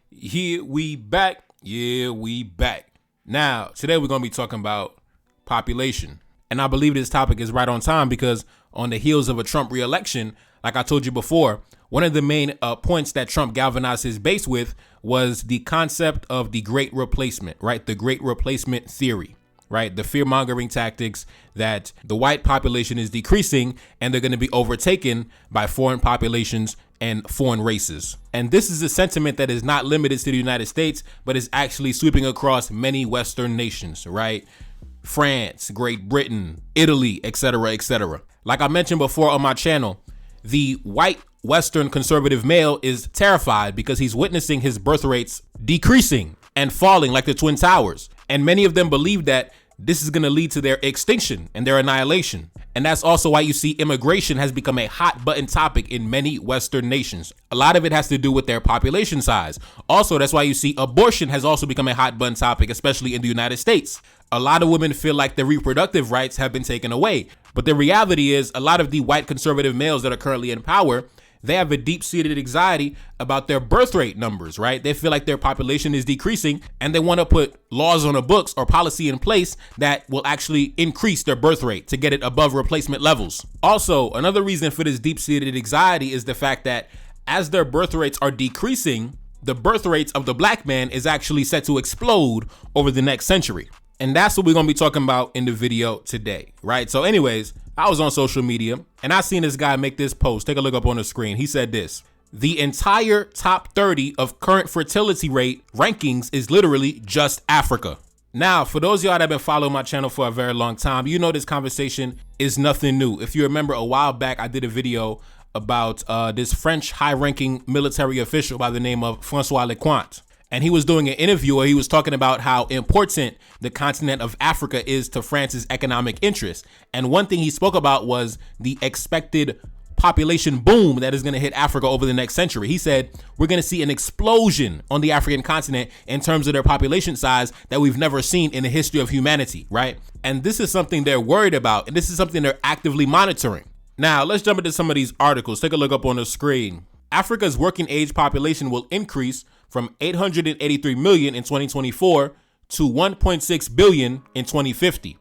Here we back. Yeah, we back. Now, today we're going to be talking about population. And I believe this topic is right on time because on the heels of a Trump re-election, like I told you before, one of the main points that Trump galvanized his base with was the concept of the Great Replacement, right? The Great Replacement theory, right? The fear-mongering tactics that the white population is decreasing and they're going to be overtaken by foreign populations and foreign races. And this is a sentiment that is not limited to the United States, but is actually sweeping across many Western nations, right? France, Great Britain, Italy, etc., etc. Like I mentioned before on my channel, the white Western conservative male is terrified because he's witnessing his birth rates decreasing and falling like the Twin Towers. And many of them believe that this is going to lead to their extinction and their annihilation. And that's also why you see immigration has become a hot button topic in many Western nations. A lot of it has to do with their population size. Also, that's why you see abortion has also become a hot button topic, especially in the United States. A lot of women feel like their reproductive rights have been taken away. But the reality is a lot of the white conservative males that are currently in power, they have a deep-seated anxiety about their birth rate numbers, right? They feel like their population is decreasing and they want to put laws on the books or policy in place that will actually increase their birth rate to get it above replacement levels. Also, another reason for this deep-seated anxiety is the fact that as their birth rates are decreasing, the birth rates of the black man is actually set to explode over the next century. And that's what we're going to be talking about in the video today, right? So anyways, I was on social media and I seen this guy make this post. Take a look up on the screen. He said this: the entire top 30 of current fertility rate rankings is literally just Africa. Now, for those of y'all that have been following my channel for a very long time, you know this conversation is nothing new. If you remember a while back, I did a video about this French high-ranking military official by the name of Francois Lecointe. And he was doing an interview where he was talking about how important the continent of Africa is to France's economic interests. And one thing he spoke about was the expected population boom that is going to hit Africa over the next century. He said, we're going to see an explosion on the African continent in terms of their population size that we've never seen in the history of humanity, right? And this is something they're worried about. And this is something they're actively monitoring. Now, let's jump into some of these articles. Take a look up on the screen. Africa's working age population will increase from 883 million in 2024 to 1.6 billion in 2050.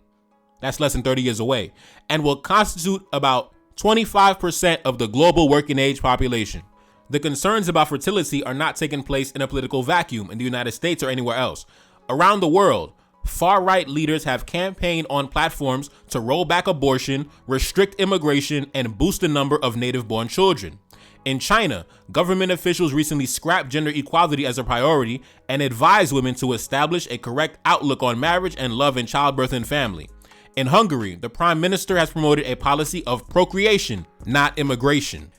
That's less than 30 years away, and will constitute about 25% of the global working age population. The concerns about fertility are not taking place in a political vacuum in the United States or anywhere else. Around the world, far-right leaders have campaigned on platforms to roll back abortion, restrict immigration, and boost the number of native-born children. In China, government officials recently scrapped gender equality as a priority and advised women to establish a correct outlook on marriage and love in childbirth and family. In Hungary, the prime minister has promoted a policy of procreation, not immigration.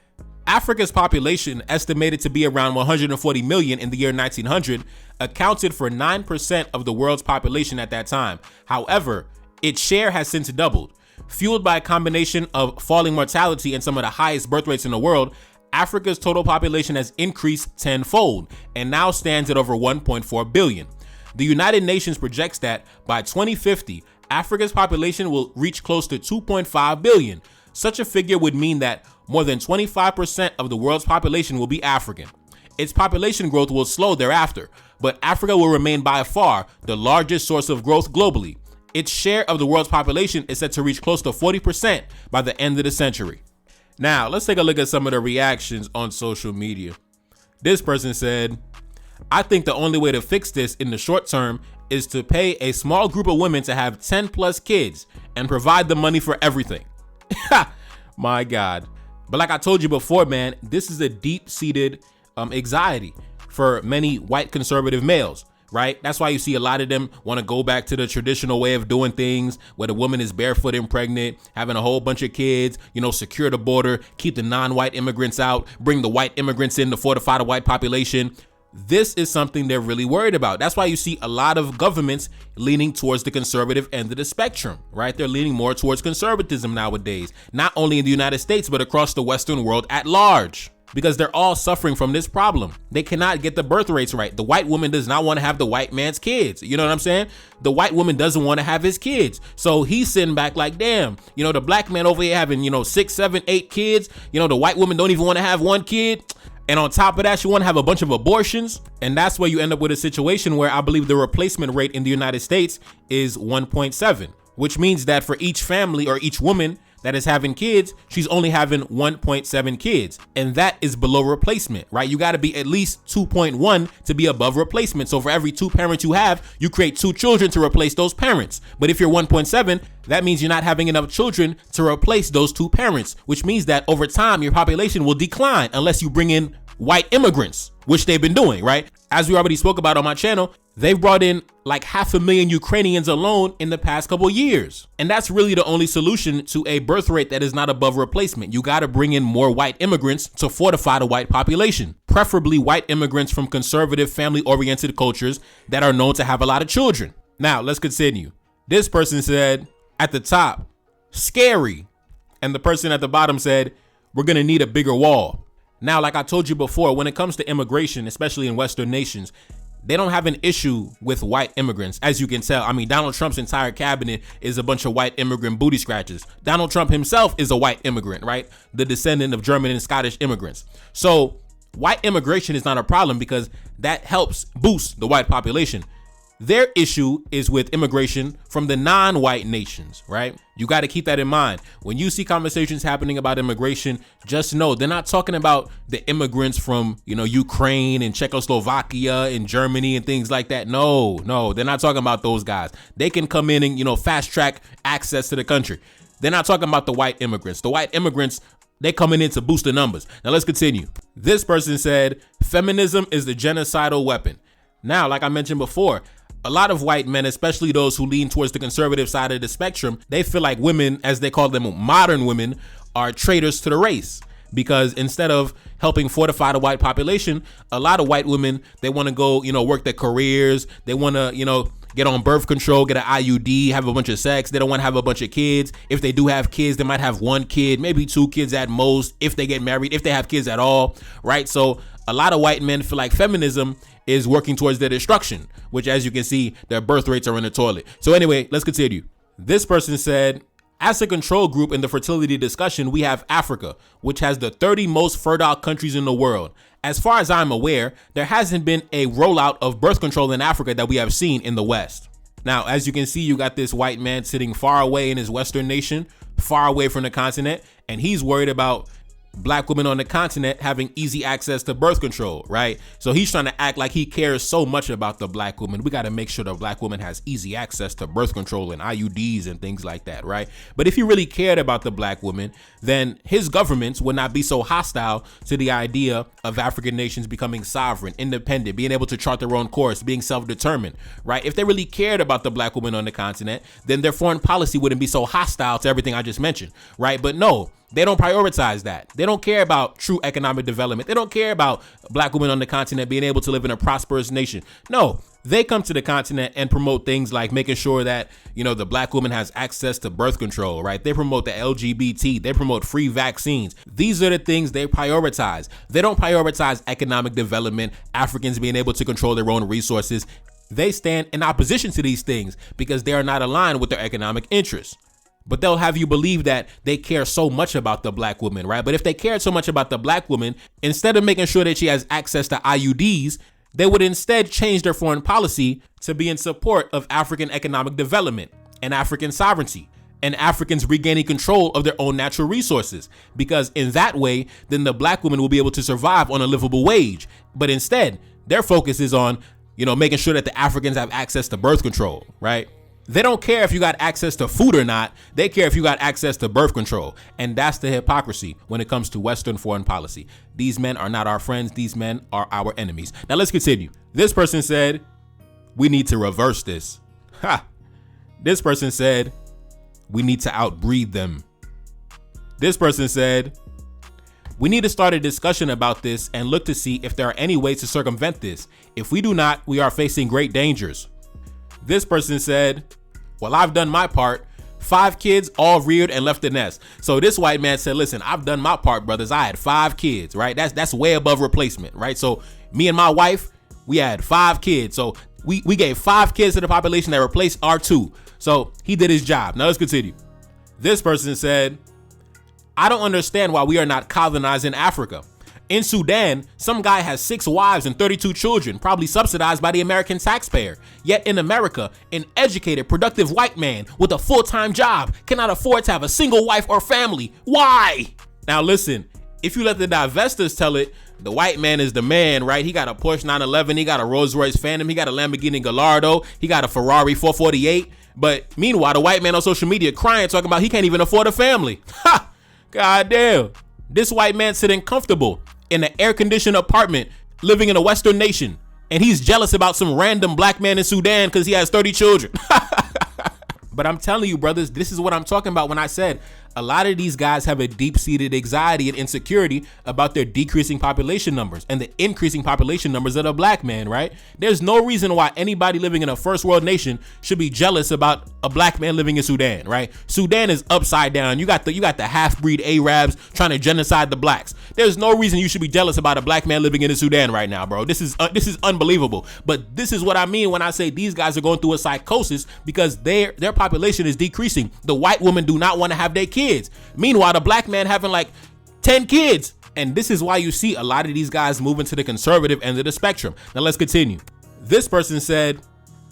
Africa's population, estimated to be around 140 million in the year 1900, accounted for 9% of the world's population at that time. However, its share has since doubled. Fueled by a combination of falling mortality and some of the highest birth rates in the world, Africa's total population has increased tenfold and now stands at over 1.4 billion. The United Nations projects that by 2050, Africa's population will reach close to 2.5 billion. Such a figure would mean that more than 25% of the world's population will be African. Its population growth will slow thereafter, but Africa will remain by far the largest source of growth globally. Its share of the world's population is set to reach close to 40% by the end of the century. Now, let's take a look at some of the reactions on social media. This person said, I think the only way to fix this in the short term is to pay a small group of women to have 10 plus kids and provide the money for everything. My God. But like I told you before, man, this is a deep-seated anxiety for many white conservative males, right? That's why you see a lot of them want to go back to the traditional way of doing things where the woman is barefoot and pregnant, having a whole bunch of kids, secure the border, keep the non-white immigrants out, bring the white immigrants in to fortify the white population. This is something they're really worried about. That's why you see a lot of governments leaning towards the conservative end of the spectrum, right? They're leaning more towards conservatism nowadays, not only in the United States, but across the Western world at large, because they're all suffering from this problem. They cannot get the birth rates right. The white woman does not want to have the white man's kids. You know what I'm saying? The white woman doesn't want to have his kids. So he's sitting back like, damn, the black man over here having, 6, 7, 8 kids. The white woman don't even want to have one kid. And on top of that, you want to have a bunch of abortions. And that's where you end up with a situation where I believe the replacement rate in the United States is 1.7, which means that for each family or each woman that is having kids, she's only having 1.7 kids. And that is below replacement, right? You got to be at least 2.1 to be above replacement. So for every 2 parents you have, you create 2 children to replace those parents. But if you're 1.7, that means you're not having enough children to replace those 2 parents, which means that over time, your population will decline unless you bring in white immigrants, which they've been doing, right? As we already spoke about on my channel, they've brought in like 500,000 Ukrainians alone in the past couple years. And that's really the only solution to a birth rate that is not above replacement. You got to bring in more white immigrants to fortify the white population, preferably white immigrants from conservative family-oriented cultures that are known to have a lot of children. Now, let's continue. This person said at the top, scary. And the person at the bottom said, we're going to need a bigger wall. Now, like I told you before, when it comes to immigration, especially in Western nations, they don't have an issue with white immigrants. As you can tell, I mean, Donald Trump's entire cabinet is a bunch of white immigrant booty scratchers. Donald Trump himself is a white immigrant, right? The descendant of German and Scottish immigrants. So white immigration is not a problem because that helps boost the white population. Their issue is with immigration from the non-white nations, right? You got to keep that in mind. When you see conversations happening about immigration, just know they're not talking about the immigrants from, Ukraine and Czechoslovakia and Germany and things like that. No, they're not talking about those guys. They can come in and, fast track access to the country. They're not talking about the white immigrants. The white immigrants, they're coming in to boost the numbers. Now let's continue. This person said, feminism is the genocidal weapon. Now, like I mentioned before, a lot of white men, especially those who lean towards the conservative side of the spectrum, they feel like women, as they call them, modern women, are traitors to the race. Because instead of helping fortify the white population, a lot of white women, they want to go, work their careers. They want to, get on birth control, get an IUD, have a bunch of sex. They don't want to have a bunch of kids. If they do have kids, they might have 1 kid, maybe 2 kids at most, if they get married, if they have kids at all, right? So a lot of white men feel like feminism is working towards their destruction, which, as you can see, their birth rates are in the toilet. So anyway, let's continue. This person said, as a control group in the fertility discussion, we have Africa, which has the 30 most fertile countries in the world. As far as I'm aware, there hasn't been a rollout of birth control in Africa that we have seen in the West. Now, as you can see, you got this white man sitting far away in his Western nation, far away from the continent, and he's worried about Black women on the continent having easy access to birth control, right? So he's trying to act like he cares so much about the Black woman. We got to make sure the Black woman has easy access to birth control and IUDs and things like that, right? But if he really cared about the Black woman, then his governments would not be so hostile to the idea of African nations becoming sovereign, independent, being able to chart their own course, being self-determined, right? If they really cared about the Black woman on the continent, then their foreign policy wouldn't be so hostile to everything I just mentioned, right? But no, they don't prioritize that. They don't care about true economic development. They don't care about Black women on the continent being able to live in a prosperous nation. No, they come to the continent and promote things like making sure that, the Black woman has access to birth control, right? They promote the LGBT. They promote free vaccines. These are the things they prioritize. They don't prioritize economic development, Africans being able to control their own resources. They stand in opposition to these things because they are not aligned with their economic interests. But they'll have you believe that they care so much about the Black woman, right? But if they cared so much about the Black woman, instead of making sure that she has access to IUDs, they would instead change their foreign policy to be in support of African economic development and African sovereignty and Africans regaining control of their own natural resources. Because in that way, then the Black woman will be able to survive on a livable wage. But instead, their focus is on, making sure that the Africans have access to birth control, right? They don't care if you got access to food or not. They care if you got access to birth control. And that's the hypocrisy when it comes to Western foreign policy. These men are not our friends. These men are our enemies. Now let's continue. This person said, we need to reverse this. This person said, we need to outbreed them. This person said, we need to start a discussion about this and look to see if there are any ways to circumvent this. If we do not, we are facing great dangers. This person said, well, I've done my part. 5 kids, all reared and left the nest. So this white man said, listen, I've done my part, brothers. I had 5 kids, right? That's way above replacement, right? So me and my wife, we had 5 kids. So we gave 5 kids to the population that replaced our 2. So he did his job. Now let's continue. This person said, I don't understand why we are not colonizing Africa. In Sudan, some guy has 6 wives and 32 children, probably subsidized by the American taxpayer. Yet in America, an educated, productive white man with a full-time job cannot afford to have a single wife or family. Why? Now listen, if you let the divestors tell it, the white man is the man, right? He got a Porsche 911, he got a Rolls-Royce Phantom, he got a Lamborghini Gallardo, he got a Ferrari 448. But meanwhile, the white man on social media crying, talking about he can't even afford a family. Ha! Goddamn. This white man sitting comfortable in an air-conditioned apartment, living in a Western nation, and he's jealous about some random black man in Sudan because he has 30 children. But I'm telling you, brothers, this is what I'm talking about when I said a lot of these guys have a deep-seated anxiety and insecurity about their decreasing population numbers and the increasing population numbers of the black man, right? There's no reason why anybody living in a first world nation should be jealous about a black man living in Sudan, right? Sudan is upside down. You got the half-breed Arabs trying to genocide the blacks. There's no reason you should be jealous about a black man living in the Sudan right now, bro. This is unbelievable. But this is what I mean when I say these guys are going through a psychosis because their population is decreasing. The white women do not want to have their kids. Meanwhile, the black man having like 10 kids. And this is why you see a lot of these guys moving to the conservative end of the spectrum. Now let's continue. This person said,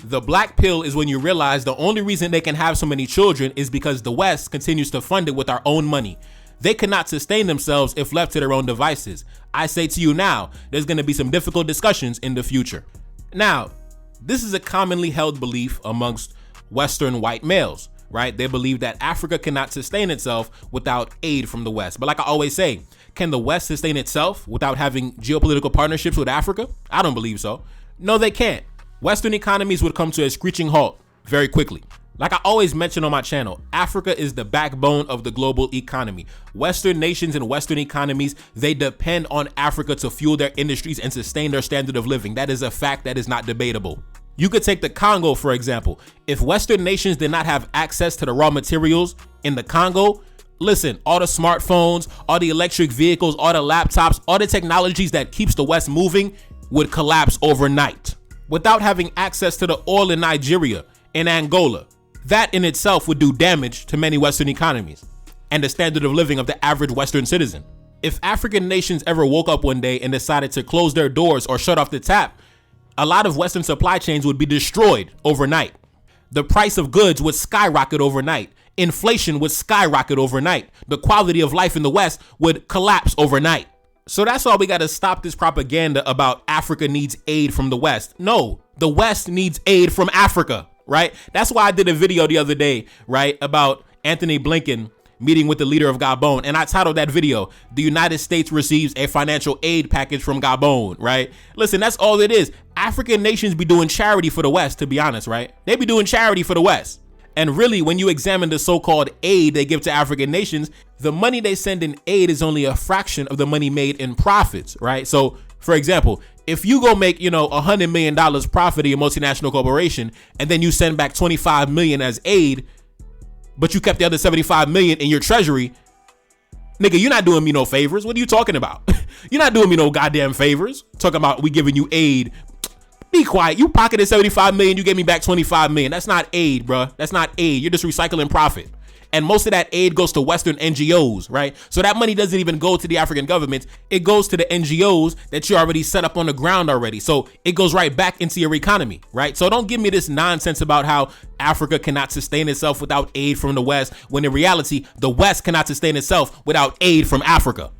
the black pill is when you realize the only reason they can have so many children is because the West continues to fund it with our own money. They cannot sustain themselves if left to their own devices. I say to you now, there's going to be some difficult discussions in the future. Now, this is a commonly held belief amongst Western white males, right? They believe that Africa cannot sustain itself without aid from the West. But like I always say, can the West sustain itself without having geopolitical partnerships with Africa? I don't believe so. No, they can't. Western economies would come to a screeching halt very quickly. Like I always mention on my channel, Africa is the backbone of the global economy. Western nations and Western economies, they depend on Africa to fuel their industries and sustain their standard of living. That is a fact that is not debatable. You could take the Congo, for example. If Western nations did not have access to the raw materials in the Congo, listen, all the smartphones, all the electric vehicles, all the laptops, all the technologies that keeps the West moving would collapse overnight. Without having access to the oil in Nigeria and Angola, that in itself would do damage to many Western economies and the standard of living of the average Western citizen. If African nations ever woke up one day and decided to close their doors or shut off the tap, a lot of Western supply chains would be destroyed overnight. The price of goods would skyrocket overnight. Inflation would skyrocket overnight. The quality of life in the West would collapse overnight. So that's why we got to stop this propaganda about Africa needs aid from the West. No, the West needs aid from Africa, right? That's why I did a video the other day, right, about Anthony Blinken meeting with the leader of Gabon. And I titled that video, "The United States Receives a Financial Aid Package from Gabon," right? Listen, that's all it is. African nations be doing charity for the West, to be honest, right? They be doing charity for the West. And really, when you examine the so-called aid they give to African nations, the money they send in aid is only a fraction of the money made in profits, right? So, for example, if you go make, $100 million profit in your multinational corporation, and then you send back 25 million as aid, but you kept the other 75 million in your treasury, nigga, you're not doing me no favors. What are you talking about? You're not doing me no goddamn favors. Talking about we giving you aid. Be quiet. You pocketed 75 million. You gave me back 25 million. That's not aid, bruh. That's not aid. You're just recycling profit. And most of that aid goes to Western NGOs, right? So that money doesn't even go to the African government. It goes to the NGOs that you already set up on the ground already. So it goes right back into your economy, right? So don't give me this nonsense about how Africa cannot sustain itself without aid from the West, when in reality, the West cannot sustain itself without aid from Africa.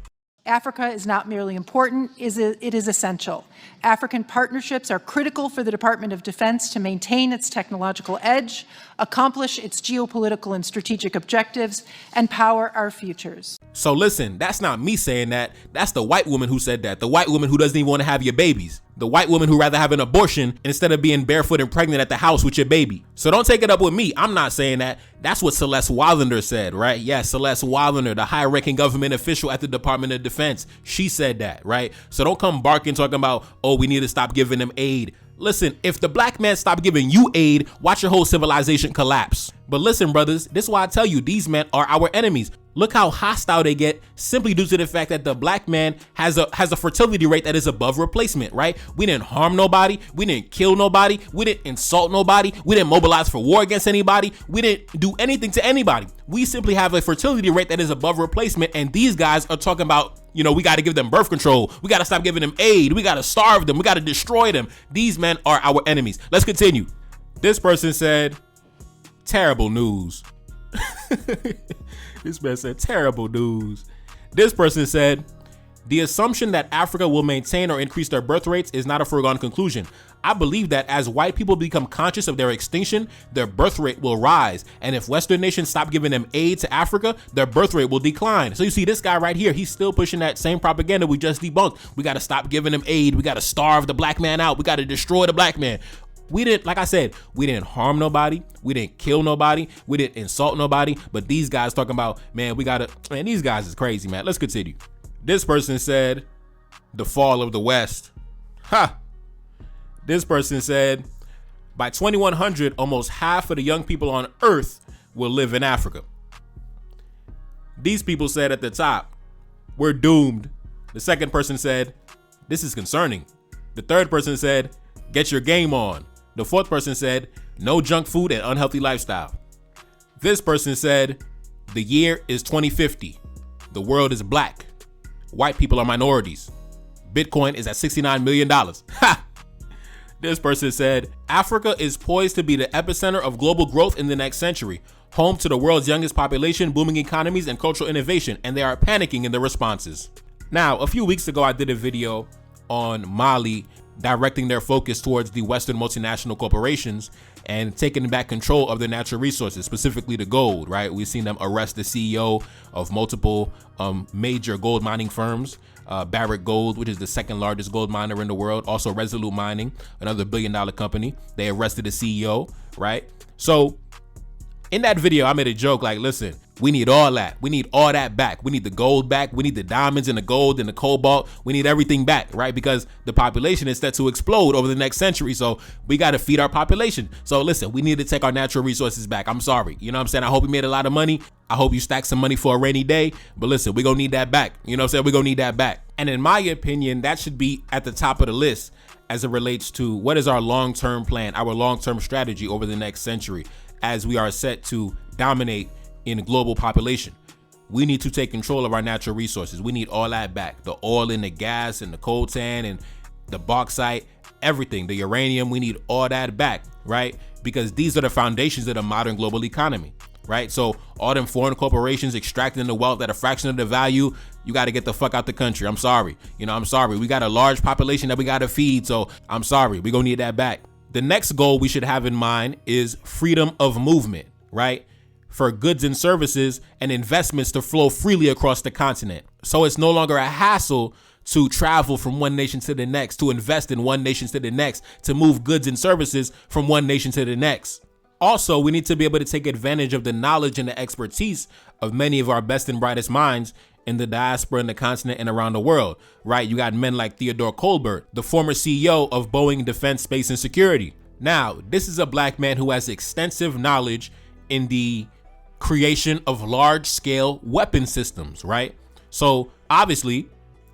Africa is not merely important, it is essential. African partnerships are critical for the Department of Defense to maintain its technological edge, accomplish its geopolitical and strategic objectives, and power our futures. So listen, that's not me saying that. That's the white woman who said that. The white woman who doesn't even want to have your babies. The white woman who rather have an abortion instead of being barefoot and pregnant at the house with your baby. So don't take it up with me. I'm not saying that. That's what Celeste Wallander said, right? Yes, Celeste Wallander, the high-ranking government official at the Department of Defense. She said that, right? So don't come barking talking about, oh, we need to stop giving them aid. Listen, if the black man stopped giving you aid, watch your whole civilization collapse. But listen, brothers, this is why I tell you, these men are our enemies. Look how hostile they get simply due to the fact that the black man has a fertility rate that is above replacement, right? We didn't harm nobody. We didn't kill nobody. We didn't insult nobody. We didn't mobilize for war against anybody. We didn't do anything to anybody. We simply have a fertility rate that is above replacement. And these guys are talking about, we got to give them birth control. We got to stop giving them aid. We got to starve them. We got to destroy them. These men are our enemies. Let's continue. This person said, terrible news. This man said, terrible news. This person said, the assumption that Africa will maintain or increase their birth rates is not a foregone conclusion. I believe that as white people become conscious of their extinction, their birth rate will rise. And if Western nations stop giving them aid to Africa, their birth rate will decline. So you see this guy right here, he's still pushing that same propaganda we just debunked. We got to stop giving them aid. We got to starve the black man out. We got to destroy the black man. We didn't, like I said, we didn't harm nobody. We didn't kill nobody. We didn't insult nobody. But these guys talking about, man, these guys is crazy, man. Let's continue. This person said, the fall of the West. Ha! This person said, by 2100, almost half of the young people on Earth will live in Africa. These people said at the top, we're doomed. The second person said, this is concerning. The third person said, get your game on. The fourth person said, no junk food and unhealthy lifestyle. This person said, the year is 2050. The world is black. White people are minorities. Bitcoin is at $69 million. Ha! This person said, Africa is poised to be the epicenter of global growth in the next century, home to the world's youngest population, booming economies, and cultural innovation, and they are panicking in the responses. Now, a few weeks ago, I did a video on Mali directing their focus towards the Western multinational corporations and taking back control of their natural resources, specifically the gold, right? We've seen them arrest the CEO of multiple major gold mining firms, Barrick Gold, which is the second largest gold miner in the world, also Resolute Mining, another $1 billion company. They arrested the CEO, right? So in that video, I made a joke like, listen, we need all that. We need all that back. We need the gold back. We need the diamonds and the gold and the cobalt. We need everything back, right? Because the population is set to explode over the next century. So we got to feed our population. So listen, we need to take our natural resources back. I'm sorry. You know what I'm saying? I hope you made a lot of money. I hope you stacked some money for a rainy day. But listen, we're going to need that back. You know what I'm saying? We're going to need that back. And in my opinion, that should be at the top of the list as it relates to what is our long-term plan, our long-term strategy over the next century as we are set to dominate in a global population. We need to take control of our natural resources. We need all that back. The oil and the gas and the coltan and the bauxite, everything, the uranium, we need all that back, right? Because these are the foundations of the modern global economy, right? So all them foreign corporations extracting the wealth at a fraction of the value, you got to get the fuck out the country. I'm sorry. I'm sorry. We got a large population that we got to feed. So I'm sorry. We're going to need that back. The next goal we should have in mind is freedom of movement, right? For goods and services and investments to flow freely across the continent. So it's no longer a hassle to travel from one nation to the next, to invest in one nation to the next, to move goods and services from one nation to the next. Also, we need to be able to take advantage of the knowledge and the expertise of many of our best and brightest minds in the diaspora, in the continent, and around the world, right? You got men like Theodore Colbert, the former CEO of Boeing Defense, Space, and Security. Now, this is a black man who has extensive knowledge in the creation of large-scale weapon systems, right? So obviously,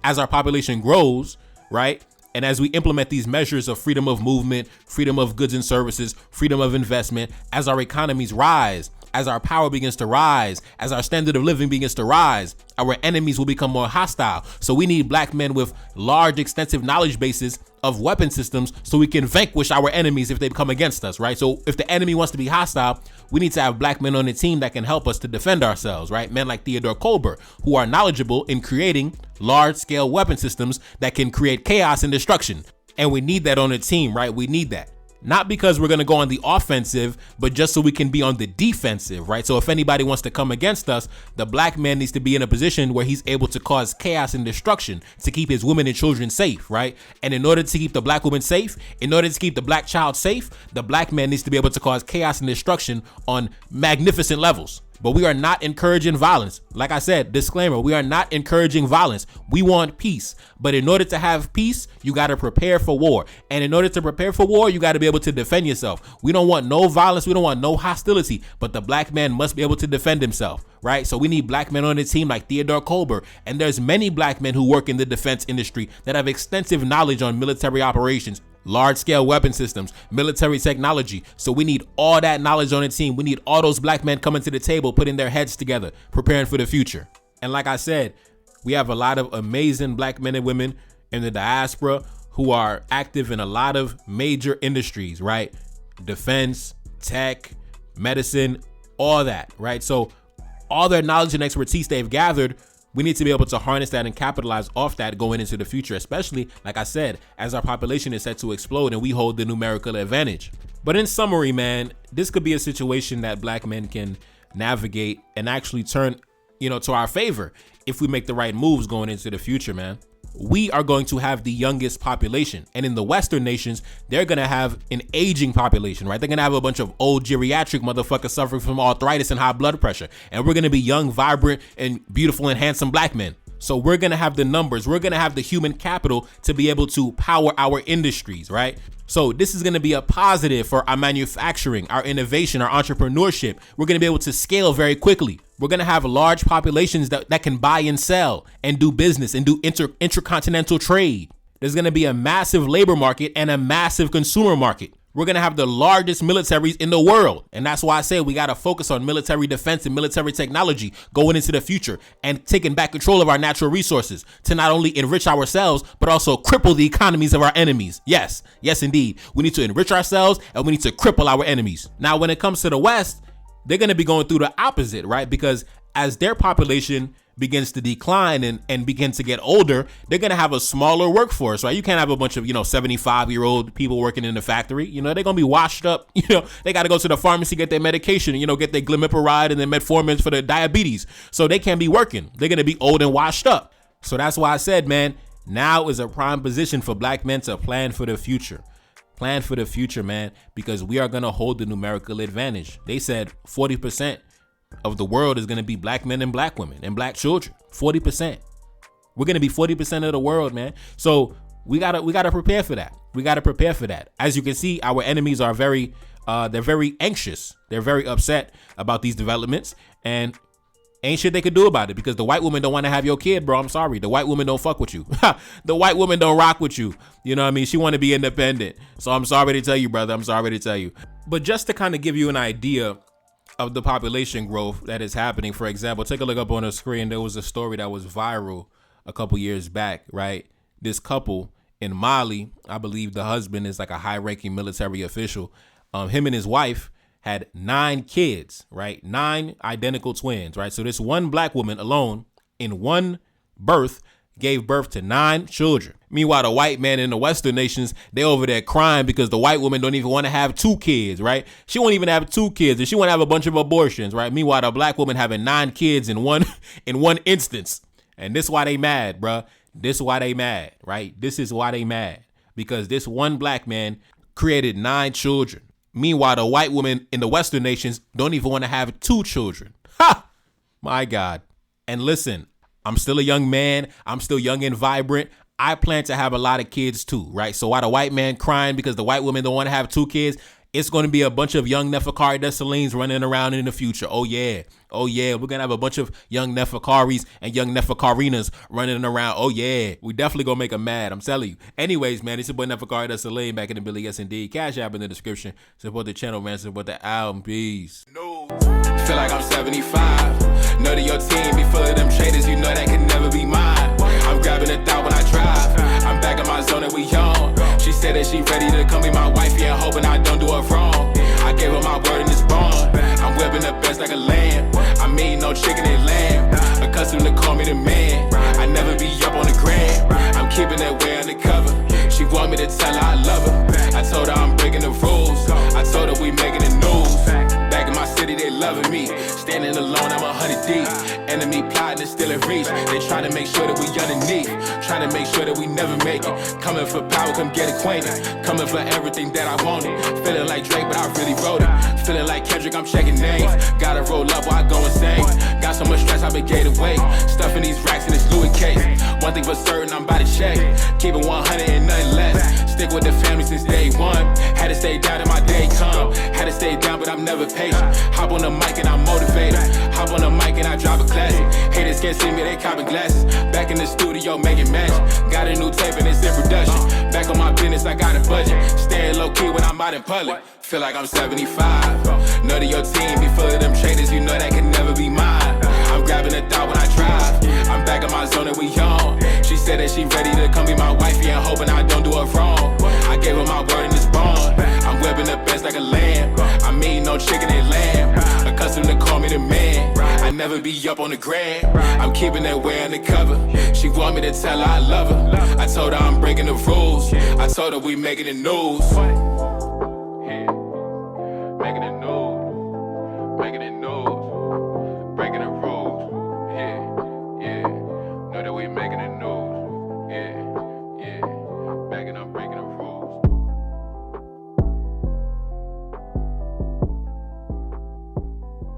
as our population grows, right, and as we implement these measures of freedom of movement, freedom of goods and services, freedom of investment, as our economies rise, as our power begins to rise, as our standard of living begins to rise, our enemies will become more hostile. So we need black men with large, extensive knowledge bases of weapon systems so we can vanquish our enemies if they come against us, right? So if the enemy wants to be hostile, we need to have black men on the team that can help us to defend ourselves, right? Men like Theodore Colbert, who are knowledgeable in creating large-scale weapon systems that can create chaos and destruction. And we need that on the team, right? We need that. Not because we're going to go on the offensive, but just so we can be on the defensive, right? So if anybody wants to come against us, the black man needs to be in a position where he's able to cause chaos and destruction to keep his women and children safe, right? And in order to keep the black woman safe, in order to keep the black child safe, the black man needs to be able to cause chaos and destruction on magnificent levels. But we are not encouraging violence. Like I said, disclaimer, we are not encouraging violence. We want peace. But in order to have peace, you got to prepare for war. And in order to prepare for war, you got to be able to defend yourself. We don't want no violence. We don't want no hostility. But the black man must be able to defend himself, right? So we need black men on the team like Theodore Colbert. And there's many black men who work in the defense industry that have extensive knowledge on military operations, large-scale weapon systems, military technology. So we need all that knowledge on the team. We need all those black men coming to the table, putting their heads together, preparing for the future. And like I said, we have a lot of amazing black men and women in the diaspora who are active in a lot of major industries, right? Defense, tech, medicine, all that, right? So all their knowledge and expertise they've gathered, we need to be able to harness that and capitalize off that going into the future, especially, like I said, as our population is set to explode and we hold the numerical advantage. But in summary, man, this could be a situation that black men can navigate and actually turn, to our favor if we make the right moves going into the future, man. We are going to have the youngest population. And in the Western nations, they're going to have an aging population, right? They're going to have a bunch of old geriatric motherfuckers suffering from arthritis and high blood pressure. And we're going to be young, vibrant, and beautiful and handsome black men. So we're going to have the numbers. We're going to have the human capital to be able to power our industries, right? So this is going to be a positive for our manufacturing, our innovation, our entrepreneurship. We're going to be able to scale very quickly. We're going to have large populations that can buy and sell and do business and do intercontinental trade. There's going to be a massive labor market and a massive consumer market. We're going to have the largest militaries in the world. And that's why I say we got to focus on military defense and military technology going into the future and taking back control of our natural resources to not only enrich ourselves, but also cripple the economies of our enemies. Yes, indeed. We need to enrich ourselves and we need to cripple our enemies. Now, when it comes to the West, they're going to be going through the opposite, right? Because as their population begins to decline and begin to get older, they're going to have a smaller workforce, right? You can't have a bunch of, 75-year-old people working in the factory. They're going to be washed up. They got to go to the pharmacy, get their medication, get their glimepiride and their metformin for the diabetes. So they can't be working. They're going to be old and washed up. So that's why I said, man, now is a prime position for black men to plan for the future. Plan for the future, man, because we are going to hold the numerical advantage. They said 40% of the world is going to be black men and black women and black children. 40%. We're going to be 40% of the world, man. So we gotta prepare for that. We got to prepare for that. As you can see, our enemies are they're very anxious. They're very upset about these developments, and ain't shit they could do about it because the white woman don't want to have your kid, bro. I'm sorry. The white woman don't fuck with you. The white woman don't rock with you. You know what I mean? She want to be independent. So I'm sorry to tell you, brother. I'm sorry to tell you. But just to kind of give you an idea of the population growth that is happening, for example, take a look up on the screen. There was a story that was viral a couple years back, right? This couple in Mali, I believe the husband is like a high-ranking military official. Him and his wife had 9 kids, right? 9 identical twins, right? So this one black woman alone in one birth gave birth to 9 children. Meanwhile, the white man in the Western nations, they over there crying because the white woman don't even want to have 2 kids, right? She won't even have 2 kids and she want to have a bunch of abortions, right? Meanwhile, the black woman having 9 kids in one instance. And this is why they mad, bruh. This is why they mad, right? This is why they mad, because this one black man created 9 children. Meanwhile, the white women in the Western nations don't even want to have 2 children. Ha! My God. And listen, I'm still a young man. I'm still young and vibrant. I plan to have a lot of kids too, right? So while the white man crying because the white women don't want to have 2 kids, it's going to be a bunch of young Neferkari Dessalines running around in the future. Oh yeah. We're going to have a bunch of young Neferkaris and young Neferkarinas running around. Oh yeah. We definitely going to make them mad. I'm telling you. Anyways, man, it's your boy Neferkari Dessalines back in the Billy. Yes, indeed. Cash app in the description. Support the channel, man. Support the album. Peace. No. Feel like I'm 75. Know that your team be full of them traders. You know that can never be mine. I'm grabbing a thought when I drive. I'm back in my zone and we on. She said that she ready to come be my wife, yeah, hoping I don't do her wrong. I gave her my word and it's bond. I'm whipping the best like a lamb. I'm eating no chicken and lamb. Accustomed to call me the man. I never be up on the gram. I'm keeping that way undercover. She want me to tell her I love her. I told her I'm breaking the rules. I told her we making the news. Back in my city, they loving me. Standing alone, I'm 100 deep. Enemy plotting and still in reach. They try to make sure that we underneath. Trying to make make sure that we never make it. Coming for power, come get acquainted. Coming for everything that I wanted. Feeling like Drake, but I really wrote it. Feeling like Kendrick, I'm checking names. Gotta roll up while I go insane. Got so much stress, I've been gated weight. Stuffing these racks in this Louis case. One thing for certain, I'm about to check. Keep it 100 and nothing less. Stick with the family since day one. Had to stay down till my day come. Had to stay down, but I'm never patient. Hop on the mic and I'm motivated. Hop on the mic and I drop a classic. Haters can't see me, they copping glasses. Back in the studio making magic. Got a new tape and it's in production. Back on my business, I got a budget. Staying low key when I'm out in public. Feel like I'm 75. None of your team be full of them traders, you know that can never be mine. I'm grabbing a thought when I drive. I'm back in my zone and we on. She said that she ready to come be my wifey and hoping I don't do her wrong. I gave her my word in this bond. I'm whipping the best like a lamb. I mean no chicken and lamb. Accustomed to call me the man. I never be up on the gram. I'm keeping that way undercover. She want me to tell her I love her. I told her I'm breaking the rules. I told her we making the news.